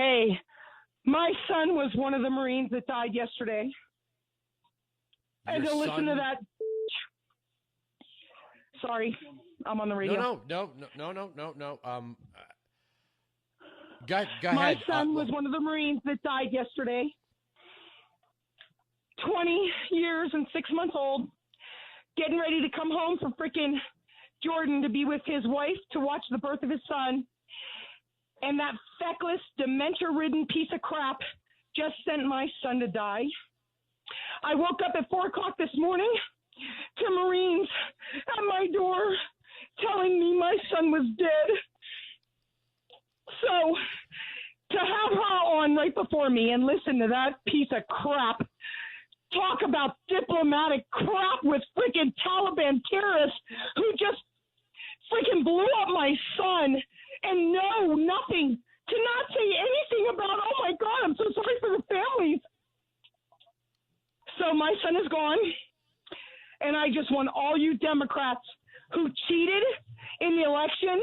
Hey, my son was one of the Marines that died yesterday. And to listen to that. Sorry, I'm on the radio. No. Go ahead. My son was one of the Marines that died yesterday. 20 years and 6 months old, getting ready to come home from freaking Jordan to be with his wife to watch the birth of his son. And that feckless, dementia-ridden piece of crap just sent my son to die. I woke up at 4 o'clock this morning to Marines at my door telling me my son was dead. So to have her on right before me and listen to that piece of crap talk about diplomatic crap with freaking Taliban terrorists who just freaking blew up my son and know nothing, to not say anything about, oh my God, I'm so sorry for the families. So my son is gone, and I just want all you Democrats who cheated in the election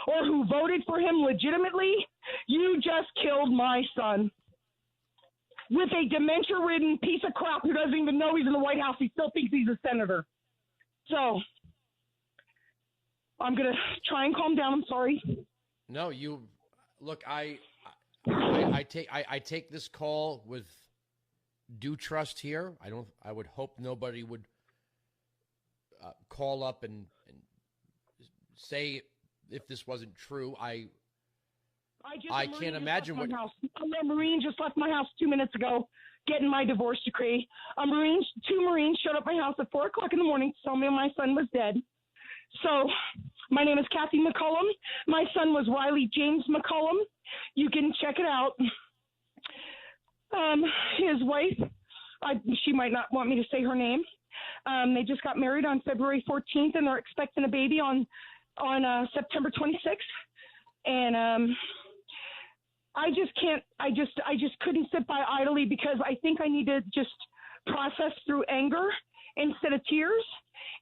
or who voted for him legitimately, you just killed my son. With a dementia-ridden piece of crap who doesn't even know he's in the White House. He still thinks he's a senator. So I'm going to try and calm down. I'm sorry. No, you look, I take this call with due trust here. I would hope nobody would call up and say if this wasn't true. I can't imagine what. A Marine just left my house 2 minutes ago, getting my divorce decree. Two Marines showed up at my house at 4 o'clock in the morning to tell me my son was dead. So, my name is Kathy McCullum. My son was Riley James McCullum. You can check it out. His wife, she might not want me to say her name. They just got married on February 14th, and they're expecting a baby on September 26th. And I just couldn't sit by idly because I think I need to just process through anger instead of tears.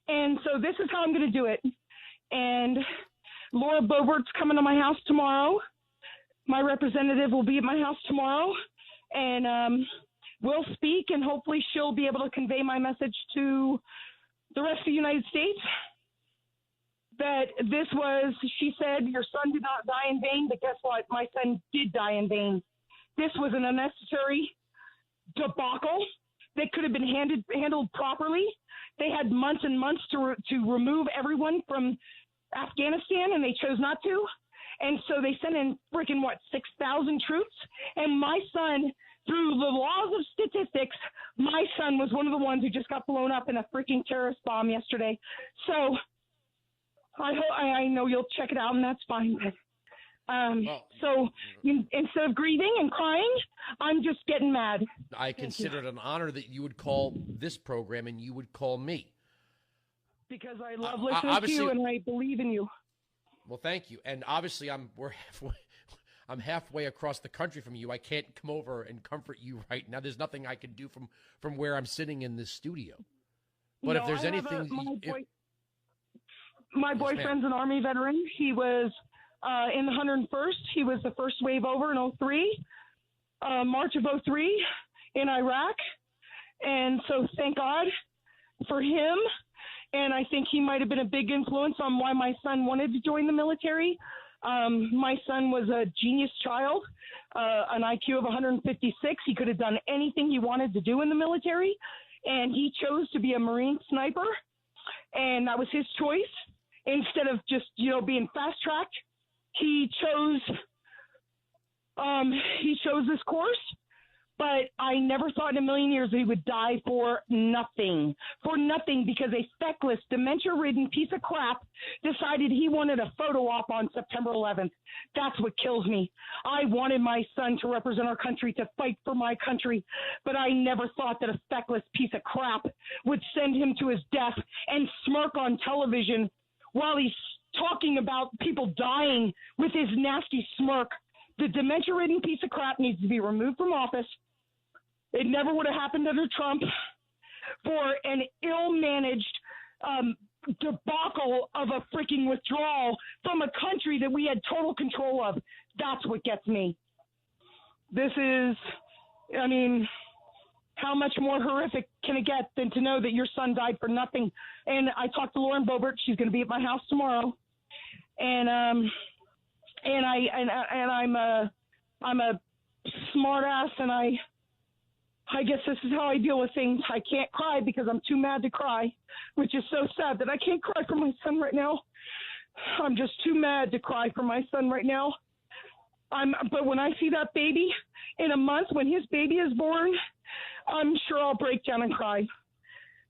And so this is how I'm going to do it. And Laura Boebert's coming to my house tomorrow. My representative will be at my house tomorrow. And we'll speak, and hopefully she'll be able to convey my message to the rest of the United States. That this was, she said, your son did not die in vain, but guess what? My son did die in vain. This was an unnecessary debacle that could have been handled properly. They had months and months to remove everyone from Afghanistan, and they chose not to. And so they sent in freaking, 6,000 troops? And my son, through the laws of statistics, my son was one of the ones who just got blown up in a freaking terrorist bomb yesterday. So I know you'll check it out, and that's fine. So instead of grieving and crying, I'm just getting mad. I consider it an honor that you would call this program and you would call me. Because I love listening to you, and I believe in you. Well, thank you. And obviously, I'm halfway across the country from you. I can't come over and comfort you right now. There's nothing I can do from where I'm sitting in this studio. But if there's anything, my boyfriend's an Army veteran. He was in the 101st. He was the first wave over in 03, March of 03 in Iraq. And so thank God for him. And I think he might have been a big influence on why my son wanted to join the military. My son was a genius child, an IQ of 156. He could have done anything he wanted to do in the military. And he chose to be a Marine sniper. And that was his choice. Instead of just, being fast-tracked, he chose this course. But I never thought in a million years that he would die for nothing, because a feckless, dementia-ridden piece of crap decided he wanted a photo op on September 11th. That's what kills me. I wanted my son to represent our country, to fight for my country, but I never thought that a feckless piece of crap would send him to his death and smirk on television while he's talking about people dying with his nasty smirk. The dementia-ridden piece of crap needs to be removed from office. It never would have happened under Trump. For an ill-managed debacle of a freaking withdrawal from a country that we had total control of. That's what gets me. this is, I mean, how much more horrific can it get than to know that your son died for nothing? And I talked to Lauren Boebert. She's going to be at my house tomorrow. And I'm a smart ass, and I guess this is how I deal with things. I can't cry because I'm too mad to cry, which is so sad that I can't cry for my son right now. I'm just too mad to cry for my son right now. But when I see that baby in a month, when his baby is born, I'm sure I'll break down and cry.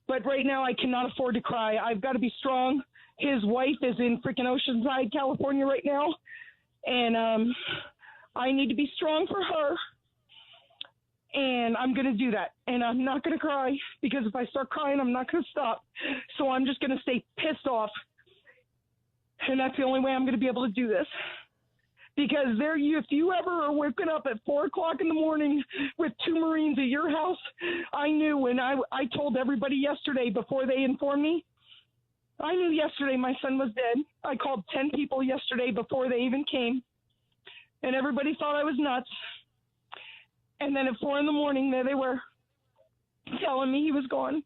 But right now I cannot afford to cry. I've got to be strong. His wife is in freaking Oceanside, California right now. And I need to be strong for her. And I'm going to do that. And I'm not going to cry, because if I start crying, I'm not going to stop. So I'm just going to stay pissed off. And that's the only way I'm going to be able to do this. Because if you ever are waking up at 4 o'clock in the morning with 2 Marines at your house, I knew when I told everybody yesterday before they informed me, I knew yesterday my son was dead. I called 10 people yesterday before they even came, and everybody thought I was nuts. And then at 4 in the morning, there they were telling me he was gone.